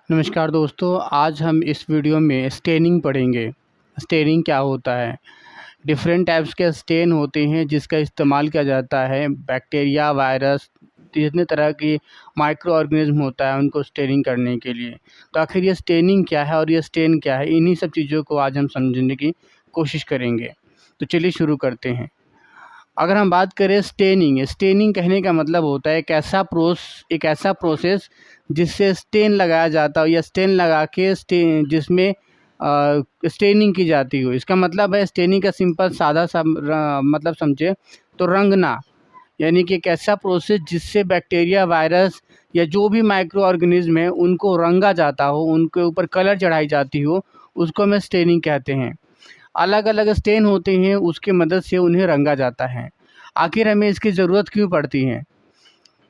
नमस्कार दोस्तों, आज हम इस वीडियो में स्टेनिंग पढ़ेंगे। स्टेनिंग क्या होता है? डिफरेंट टाइप्स के स्टेन होते हैं जिसका इस्तेमाल किया जाता है बैक्टीरिया, वायरस, जितने तरह की माइक्रो ऑर्गेनिज्म होता है उनको स्टेनिंग करने के लिए। तो आखिर ये स्टेनिंग क्या है और ये स्टेन क्या है, इन्हीं सब चीज़ों को आज हम समझने की कोशिश करेंगे। तो चलिए शुरू करते हैं। अगर हम बात करें स्टेनिंग, स्टेनिंग कहने का मतलब होता है एक ऐसा प्रोसेस जिससे स्टेन लगाया जाता हो या स्टेन लगा के जिसमें स्टेनिंग की जाती हो। इसका मतलब है स्टेनिंग का सिंपल सादा सा मतलब समझे तो रंगना, यानी कि एक ऐसा प्रोसेस जिससे बैक्टीरिया, वायरस या जो भी माइक्रो ऑर्गेनिज्म है उनको रंगा जाता हो, उनके ऊपर कलर चढ़ाई जाती हो, उसको हम स्टेनिंग कहते हैं। अलग अलग स्टेन होते हैं, उसकी मदद से उन्हें रंगा जाता है। आखिर हमें इसकी ज़रूरत क्यों पड़ती है?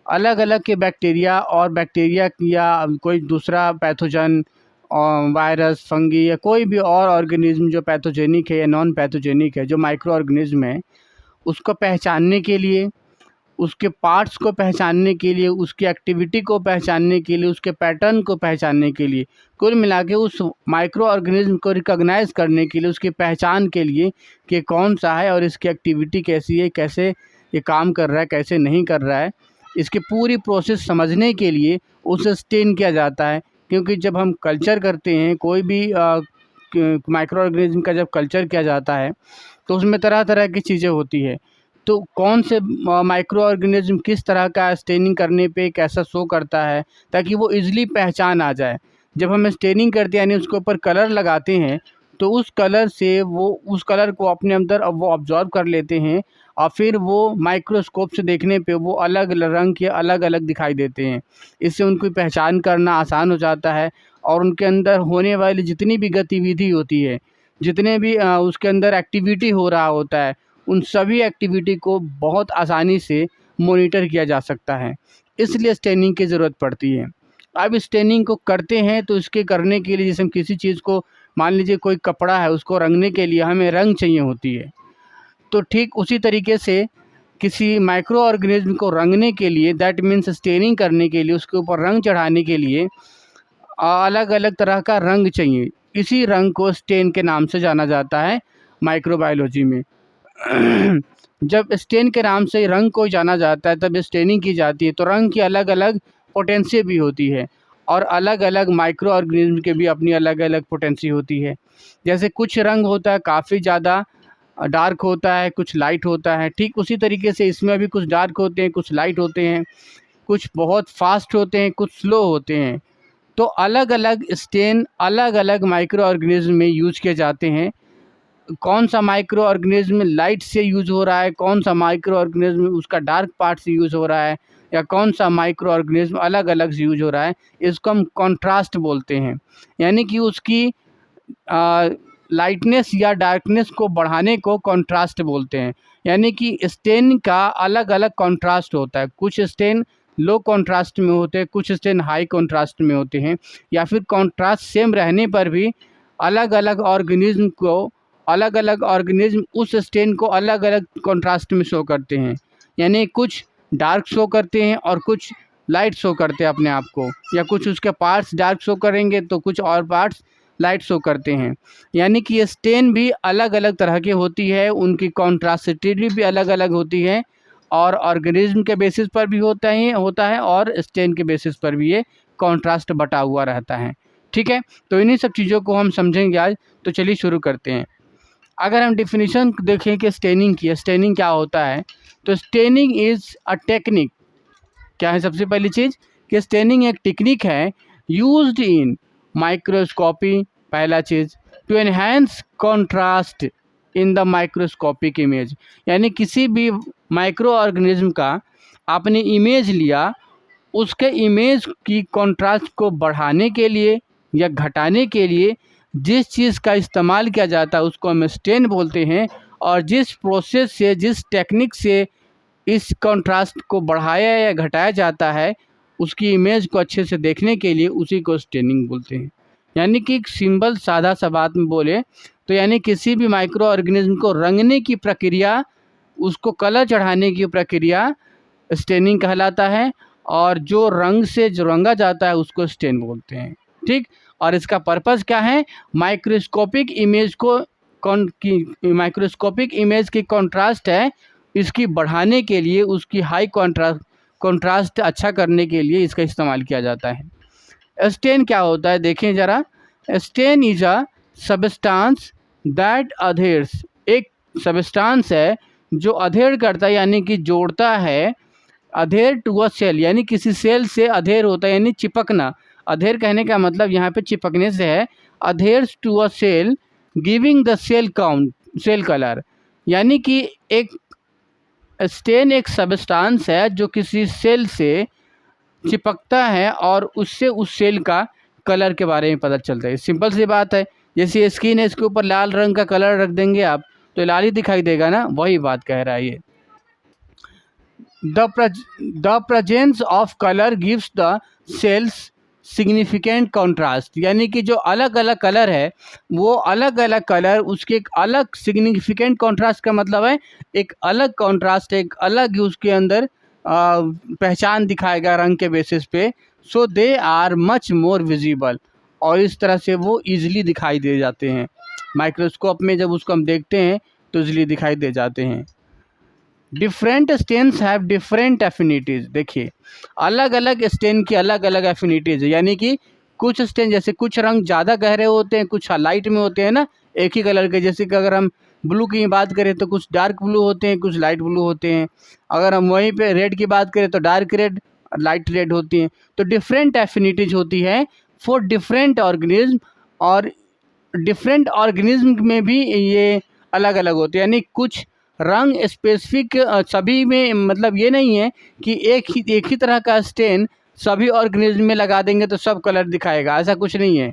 अलग अलग के बैक्टीरिया या कोई दूसरा पैथोजन और वायरस, फंगी या कोई भी और ऑर्गेनिज्म जो पैथोजेनिक है या नॉन पैथोजेनिक है, जो माइक्रो ऑर्गेनिज्म है, उसको पहचानने के लिए, उसके पार्ट्स को पहचानने के लिए, उसकी एक्टिविटी को पहचानने के लिए, उसके पैटर्न को पहचानने के लिए, कुल मिला के उस माइक्रो ऑर्गेनिज्म को रिकॉग्नाइज करने के लिए, उसकी पहचान के लिए कि कौन सा है और इसकी एक्टिविटी कैसी है, कैसे ये काम कर रहा है, कैसे नहीं कर रहा है, इसकी पूरी प्रोसेस समझने के लिए उसे स्टेन किया जाता है। क्योंकि जब हम कल्चर करते हैं, कोई भी माइक्रो ऑर्गेनिज्म का जब कल्चर किया जाता है तो उसमें तरह तरह की चीज़ें होती है। तो कौन से माइक्रो ऑर्गेनिज्म किस तरह का स्टेनिंग करने पे कैसा शो करता है, ताकि वो इजीली पहचान आ जाए। जब हम स्टेनिंग करते हैं यानी उसके ऊपर कलर लगाते हैं, तो उस कलर से वो उस कलर को अपने अंदर अब वो ऑब्जॉर्व कर लेते हैं और फिर वो माइक्रोस्कोप से देखने पे वो अलग रंग के अलग अलग दिखाई देते हैं। इससे उनकी पहचान करना आसान हो जाता है और उनके अंदर होने वाली जितनी भी गतिविधि होती है, जितने भी उसके अंदर एक्टिविटी हो रहा होता है, उन सभी एक्टिविटी को बहुत आसानी से मॉनिटर किया जा सकता है। इसलिए स्टेनिंग की ज़रूरत पड़ती है। अब स्टेनिंग को करते हैं तो इसके करने के लिए, जैसे हम किसी चीज़ को, मान लीजिए कोई कपड़ा है, उसको रंगने के लिए हमें रंग चाहिए होती है। तो ठीक उसी तरीके से किसी माइक्रो ऑर्गेनिज्म को रंगने के लिए, दैट मीन्स स्टेनिंग करने के लिए, उसके ऊपर रंग चढ़ाने के लिए अलग अलग तरह का रंग चाहिए। इसी रंग को स्टेन के नाम से जाना जाता है माइक्रोबायोलॉजी में। जब स्टेन के नाम से रंग को जाना जाता है तब स्टेनिंग की जाती है। तो रंग की अलग अलग पोटेंसी भी होती है और अलग अलग माइक्रो ऑर्गेनिज्म के भी अपनी अलग अलग पोटेंसी होती है। जैसे कुछ रंग होता है काफ़ी ज़्यादा डार्क होता है, कुछ लाइट होता है, ठीक उसी तरीके से इसमें भी कुछ डार्क होते हैं, कुछ लाइट होते हैं, कुछ बहुत फास्ट होते हैं, कुछ स्लो होते हैं। तो अलग अलग स्टेन अलग अलग माइक्रो ऑर्गेनिज्म में यूज किए जाते हैं। कौन सा माइक्रो ऑर्गेनिज्म लाइट से यूज़ हो रहा है, कौन सा माइक्रो ऑर्गेनिज्म उसका डार्क पार्ट से यूज़ हो रहा है, या कौन सा माइक्रो ऑर्गेनिज्म अलग अलग से यूज हो रहा है, इसको हम कॉन्ट्रास्ट बोलते हैं। यानी कि उसकी लाइटनेस या डार्कनेस को बढ़ाने को कॉन्ट्रास्ट बोलते हैं। यानी कि स्टेन का अलग अलग कॉन्ट्रास्ट होता है। कुछ स्टेन लो कॉन्ट्रास्ट में होते हैं, कुछ स्टेन हाई कॉन्ट्रास्ट में होते हैं, या फिर कॉन्ट्रास्ट सेम रहने पर भी अलग अलग ऑर्गेनिज्म उस स्टेन को अलग अलग कॉन्ट्रास्ट में शो करते हैं। यानी कुछ डार्क शो करते हैं और कुछ लाइट शो करते हैं अपने आप को, या कुछ उसके पार्ट्स डार्क शो करेंगे तो कुछ और पार्ट्स लाइट शो करते हैं। यानी कि ये स्टेन भी अलग अलग तरह की होती है, उनकी कॉन्ट्रास्टिविटी भी अलग अलग होती है, और ऑर्गेनिज्म के बेसिस पर भी होता है और स्टेन के बेसिस पर भी ये कॉन्ट्रास्ट बटा हुआ रहता है। ठीक है, तो इन्हीं सब चीज़ों को हम समझेंगे आज। तो चलिए शुरू करते हैं। अगर हम डिफिनीशन देखें कि स्टेनिंग की, स्टेनिंग क्या होता है, तो स्टेनिंग इज़ अ टेक्निक। क्या है सबसे पहली चीज़ कि स्टेनिंग एक टेक्निक है यूज्ड इन माइक्रोस्कोपी, पहला चीज़, to enhance contrast in the microscopic image. यानी किसी भी माइक्रो ऑर्गेनिज्म का आपने इमेज लिया, उसके इमेज की कॉन्ट्रास्ट को बढ़ाने के लिए या घटाने के लिए जिस चीज़ का इस्तेमाल किया जाता है उसको हम स्टेन बोलते हैं। और जिस प्रोसेस से, जिस टेक्निक से इस कॉन्ट्रास्ट को बढ़ाया या घटाया जाता है उसकी इमेज को अच्छे से देखने के लिए, उसी को स्टेनिंग बोलते हैं। यानी कि एक सिंपल सादा सा बात में बोले तो यानी किसी भी माइक्रो ऑर्गेनिज्म को रंगने की प्रक्रिया, उसको कलर चढ़ाने की प्रक्रिया स्टेनिंग कहलाता है, और जो रंग से जो रंगा जाता है उसको स्टेन बोलते हैं। ठीक। और इसका पर्पस क्या है, माइक्रोस्कोपिक इमेज को माइक्रोस्कोपिक इमेज की कॉन्ट्रास्ट है, इसकी बढ़ाने के लिए, उसकी हाई कॉन्ट्रास्ट अच्छा करने के लिए इसका इस्तेमाल किया जाता है। स्टेन क्या होता है देखें ज़रा। Stain is a substance that adheres, एक सबस्टांस है जो अधेड़ करता है यानी कि जोड़ता है, अधेर टू अ सेल यानी किसी सेल से अधेर होता है यानी चिपकना। अधेर कहने का मतलब यहाँ पे चिपकने से है। Adheres to a cell giving the cell count cell colour, यानी कि एक स्टेन एक सबस्टांस है जो किसी सेल से चिपकता है और उससे उस सेल का कलर के बारे में पता चलता है। सिंपल सी बात है, जैसे स्किन है इसके ऊपर लाल रंग का कलर रख देंगे आप तो लाल ही दिखाई देगा ना, वही बात कह रहा है ये। The presence of colour gives the cells significant contrast, यानी कि जो अलग अलग कलर है वो अलग अलग कलर उसके एक अलग सिग्निफिकेंट कॉन्ट्रास्ट का मतलब है एक अलग कॉन्ट्रास्ट, एक अलग उसके अंदर पहचान दिखाएगा रंग के बेसिस पे। So they are much more visible, और इस तरह से वो इजीली दिखाई दे जाते हैं। माइक्रोस्कोप में जब उसको हम देखते हैं तो इजीली दिखाई दे जाते हैं। Different stains have different affinities, देखिए अलग अलग स्टेन की अलग अलग एफिनिटीज़ है, यानी कि कुछ स्टेन जैसे कुछ रंग ज़्यादा गहरे होते हैं, कुछ लाइट में होते हैं ना एक ही कलर के। जैसे कि अगर हम ब्लू की बात करें तो कुछ डार्क ब्लू होते हैं, कुछ लाइट ब्लू होते हैं। अगर हम वहीं पे रेड की बात करें तो डार्क रेड, लाइट रेड होती हैं। तो डिफरेंट एफिनिटीज होती है फॉर डिफरेंट ऑर्गेनिज्म, और डिफरेंट ऑर्गेनिज्म में भी ये अलग अलग होते हैं, यानी कुछ रंग स्पेसिफिक सभी में, मतलब ये नहीं है कि एक ही तरह का स्टेन सभी ऑर्गेनिज्म में लगा देंगे तो सब कलर दिखाएगा, ऐसा कुछ नहीं है।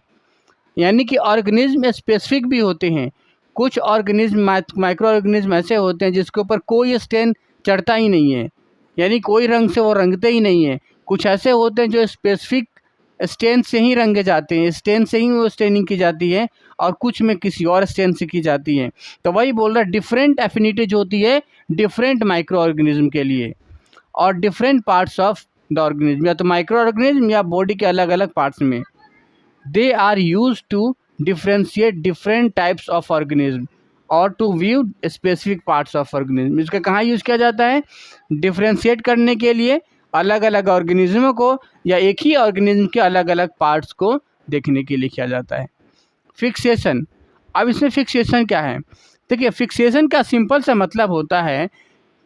यानी कि ऑर्गेनिज्म स्पेसिफिक भी होते हैं। कुछ ऑर्गेनिज्म माइक्रो ऑर्गेनिज्म ऐसे होते हैं जिसके ऊपर कोई स्टेन चढ़ता ही नहीं है, यानी कोई रंग से वो रंगते ही नहीं है। कुछ ऐसे होते हैं जो स्पेसिफिक स्टेन से ही रंगे जाते हैं, स्टेन से ही वो स्टेनिंग की जाती है, और कुछ में किसी और स्टेन से की जाती है। तो वही बोल रहा है डिफरेंट एफिनिटीज होती है डिफरेंट माइक्रो ऑर्गेनिज्म के लिए, और different parts of the organism, या तो माइक्रो ऑर्गेनिज्म या बॉडी के अलग अलग पार्ट्स में। They are use to differentiate different types of organism और to view specific parts of organism. इसका कहाँ यूज़ किया जाता है, डिफ्रेंशिएट करने के लिए अलग अलग ऑर्गेनिज्मों को, या एक ही ऑर्गेनिज्म के अलग अलग पार्ट्स को देखने के लिए किया जाता है। फिक्सेशन, अब इसमें फिक्सेशन क्या है, देखिए फिक्सेशन का सिंपल सा मतलब होता है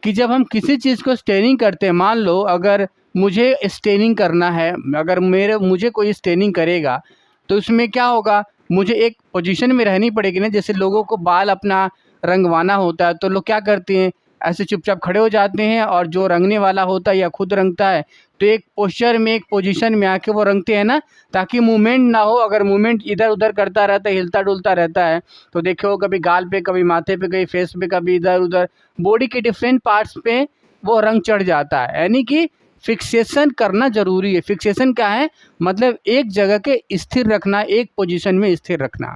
कि जब हम किसी चीज़ को स्टेनिंग करते हैं, मान लो अगर मुझे स्टेनिंग करना है, अगर मुझे कोई स्टेनिंग करेगा तो उसमें क्या होगा, मुझे एक पोजीशन में रहनी पड़ेगी ना। जैसे लोगों को बाल अपना रंगवाना होता है तो लोग क्या करते हैं, ऐसे चुपचाप खड़े हो जाते हैं, और जो रंगने वाला होता है या खुद रंगता है तो एक पोस्चर में, एक पोजीशन में आके वो रंगते हैं ना, ताकि मूवमेंट ना हो। अगर मूवमेंट इधर उधर करता रहता है, हिलता डुलता रहता है, तो देखो कभी गाल पे, कभी माथे पे, कभी फेस पे, कभी इधर उधर बॉडी के डिफरेंट पार्ट्स पे वो रंग चढ़ जाता है। यानी कि फिक्सेशन करना ज़रूरी है। फिक्सेशन क्या है, मतलब एक जगह के स्थिर रखना, एक पोजीशन में स्थिर रखना।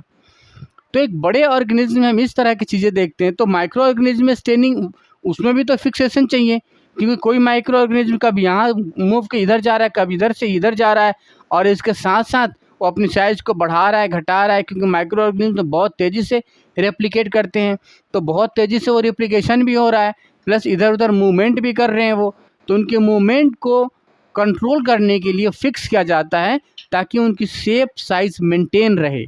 तो एक बड़े ऑर्गेनिज्म में हम इस तरह की चीज़ें देखते हैं। तो माइक्रो ऑर्गेनिज्म में स्टेनिंग, उसमें भी तो फिक्सेशन चाहिए, क्योंकि कोई माइक्रो ऑर्गेनिज्म कभी यहाँ मूव के इधर जा रहा है, कभी इधर से इधर जा रहा है, और इसके साथ साथ वो अपनी साइज़ को बढ़ा रहा है, घटा रहा है, क्योंकि माइक्रो ऑर्गेनिज्म तो बहुत तेज़ी से रेप्लिकेट करते हैं। तो बहुत तेज़ी से वो रेप्लिकेशन भी हो रहा है, प्लस इधर उधर मूवमेंट भी कर रहे हैं वो। तो उनके मूवमेंट को कंट्रोल करने के लिए फिक्स किया जाता है, ताकि उनकी शेप साइज़ मेंटेन रहे।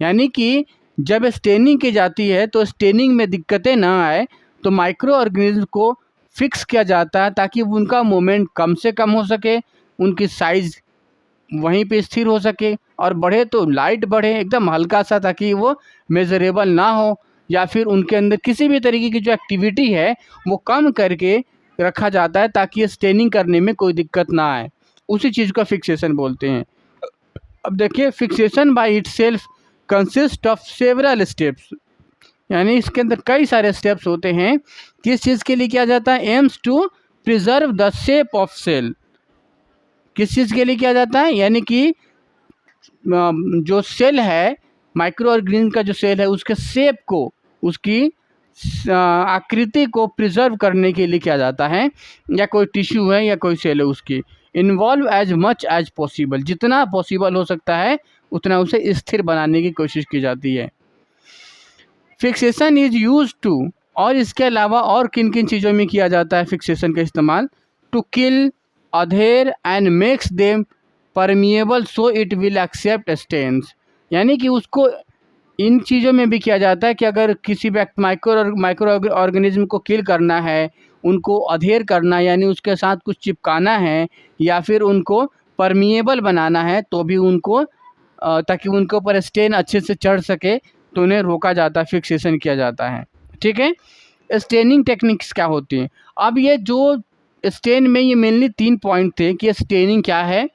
यानी कि जब स्टेनिंग की जाती है तो स्टेनिंग में दिक्कतें ना आए, तो माइक्रो ऑर्गेनिज्म को फिक्स किया जाता है ताकि उनका मूवमेंट कम से कम हो सके, उनकी साइज़ वहीं पे स्थिर हो सके, और बढ़े तो लाइट बढ़े एकदम हल्का सा, ताकि वो मेजरेबल ना हो, या फिर उनके अंदर किसी भी तरीके की जो एक्टिविटी है वो कम करके रखा जाता है, ताकि स्टेनिंग करने में कोई दिक्कत ना आए। उसी चीज़ को फिक्सेशन बोलते हैं। अब देखिए fixation by itself consist of several steps, यानी इसके अंदर कई सारे स्टेप्स होते हैं। किस चीज़ के लिए किया जाता है, aims to preserve the shape of cell. किस चीज़ के लिए किया जाता है, यानी कि जो सेल है, माइक्रो ऑर्गेनिज्म का जो सेल है, उसके शेप को, उसकी आकृति को प्रिजर्व करने के लिए किया जाता है, या कोई टिश्यू है या कोई सेल है उसकी। Involve as much as possible, जितना पॉसिबल हो सकता है उतना उसे स्थिर बनाने की कोशिश की जाती है। फिक्सेशन इज यूज टू, और इसके अलावा और किन किन चीज़ों में किया जाता है फिक्सेशन का इस्तेमाल? To kill, adhere and makes them permeable so it will accept stains, यानी कि उसको इन चीज़ों में भी किया जाता है कि अगर किसी माइक्रो ऑर्गेनिज्म को किल करना है, उनको अधेर करना यानी उसके साथ कुछ चिपकाना है, या फिर उनको परमिएबल बनाना है, तो भी उनको ताकि उनके ऊपर स्टेन अच्छे से चढ़ सके, तो उन्हें रोका जाता है, फिक्सेशन किया जाता है। ठीक है, स्टेनिंग टेक्निक्स क्या होती हैं? अब ये जो स्टेन में ये मेनली 3 पॉइंट थे कि स्टेनिंग क्या है।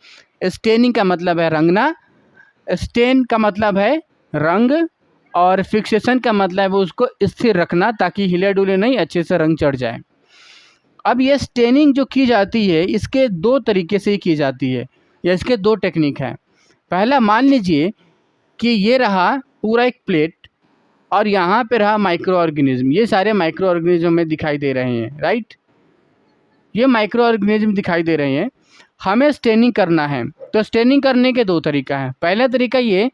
स्टेनिंग का मतलब है रंगना, स्टेन का मतलब है रंग, और फिक्सेशन का मतलब है उसको स्थिर रखना ताकि हिले डुले नहीं, अच्छे से रंग चढ़ जाए। अब ये स्टेनिंग जो की जाती है इसके 2 तरीके से ही की जाती है, या इसके 2 टेक्निक हैं। पहला, मान लीजिए कि ये रहा पूरा एक प्लेट और यहाँ पे रहा माइक्रो ऑर्गेनिज्म, ये सारे माइक्रो ऑर्गेनिज्म हमें दिखाई दे रहे हैं, राइट। ये माइक्रो ऑर्गेनिज्म दिखाई दे रहे हैं, हमें स्टेनिंग करना है। तो स्टेनिंग करने के 2 तरीका हैं। पहला तरीका ये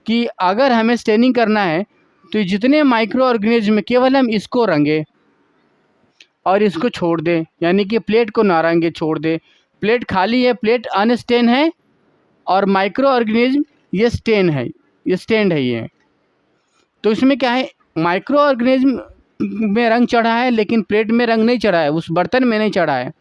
कि अगर हमें स्टेनिंग करना है तो जितने माइक्रो ऑर्गेनिज्म केवल हम इसको रंगे और इसको छोड़ दें, यानी कि प्लेट को ना रंगे, छोड़ दें। प्लेट खाली है, प्लेट अनस्टेन है, और माइक्रो ऑर्गेनिज्म ये स्टेन है, ये स्टेन्ड है ये। तो इसमें क्या है, माइक्रो ऑर्गेनिज्म में रंग चढ़ा है लेकिन प्लेट में रंग नहीं चढ़ा है, उस बर्तन में नहीं चढ़ा है।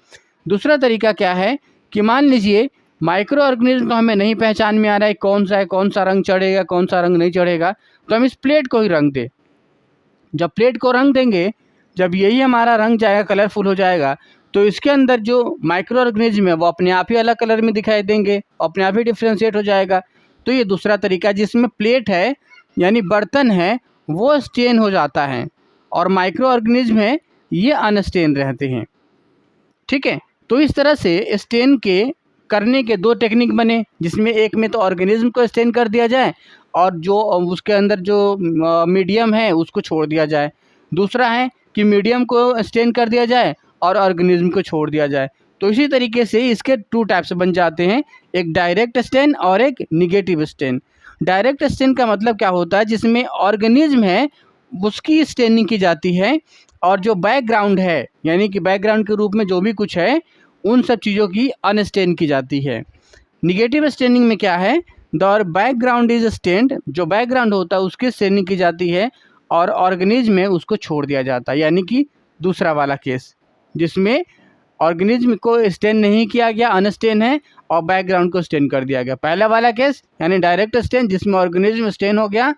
दूसरा तरीका क्या है कि मान लीजिए माइक्रो ऑर्गेनिज्म को हमें नहीं पहचान में आ रहा है कौन सा है, कौन सा रंग चढ़ेगा, कौन सा रंग नहीं चढ़ेगा, तो हम इस प्लेट को ही रंग दें। जब प्लेट को रंग देंगे, जब यही हमारा रंग जाएगा, कलरफुल हो जाएगा, तो इसके अंदर जो माइक्रो ऑर्गेनिज्म है वो अपने आप ही अलग कलर में दिखाई देंगे, अपने आप ही डिफ्रेंशिएट हो जाएगा। तो ये दूसरा तरीका, जिसमें प्लेट है यानी बर्तन है वो स्टेन हो जाता है, और माइक्रो ऑर्गेनिज्म है ये अनस्टेन रहते हैं। ठीक है, तो इस तरह से स्टेन के करने के 2 टेक्निक बने, जिसमें एक में तो ऑर्गेनिज्म को स्टेन कर दिया जाए और जो उसके अंदर जो मीडियम है उसको छोड़ दिया जाए। दूसरा है कि मीडियम को स्टेन कर दिया जाए और ऑर्गेनिज्म को छोड़ दिया जाए। तो इसी तरीके से इसके 2 टाइप्स बन जाते हैं, एक डायरेक्ट स्टेन और एक निगेटिव स्टेन। डायरेक्ट स्टेन का मतलब क्या होता है, जिसमें ऑर्गेनिज्म है उसकी स्टेनिंग की जाती है, और जो बैकग्राउंड है यानी कि बैकग्राउंड के रूप में जो भी कुछ है उन सब चीज़ों की अनस्टेन की जाती है। निगेटिव स्टेनिंग में क्या है, द बैकग्राउंड इज स्टेन्ड, जो बैकग्राउंड होता है उसकी स्टेनिंग की जाती है और ऑर्गेनिज्म में उसको छोड़ दिया जाता है, यानी कि दूसरा वाला केस जिसमें ऑर्गेनिज्म को स्टेन नहीं किया गया, अनस्टेन है, और बैकग्राउंड को स्टेन कर दिया गया। पहला वाला केस यानी डायरेक्ट स्टेन, जिसमें ऑर्गेनिज्म स्टेन हो गया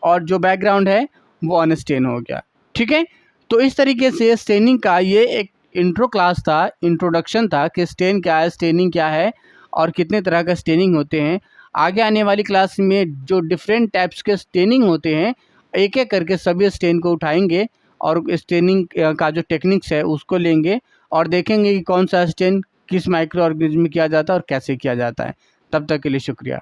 और जो बैकग्राउंड है वो अनस्टेन हो गया। ठीक है, तो इस तरीके से स्टेनिंग का ये एक इंट्रो क्लास था, इंट्रोडक्शन था कि स्टेन क्या है, स्टेनिंग क्या है और कितने तरह का स्टेनिंग होते हैं। आगे आने वाली क्लास में जो डिफरेंट टाइप्स के स्टेनिंग होते हैं, एक एक करके सभी स्टेन को उठाएंगे और स्टेनिंग का जो टेक्निक्स है उसको लेंगे और देखेंगे कि कौन सा स्टेन किस माइक्रो ऑर्गेनिज्म में किया जाता है और कैसे किया जाता है। तब तक के लिए शुक्रिया।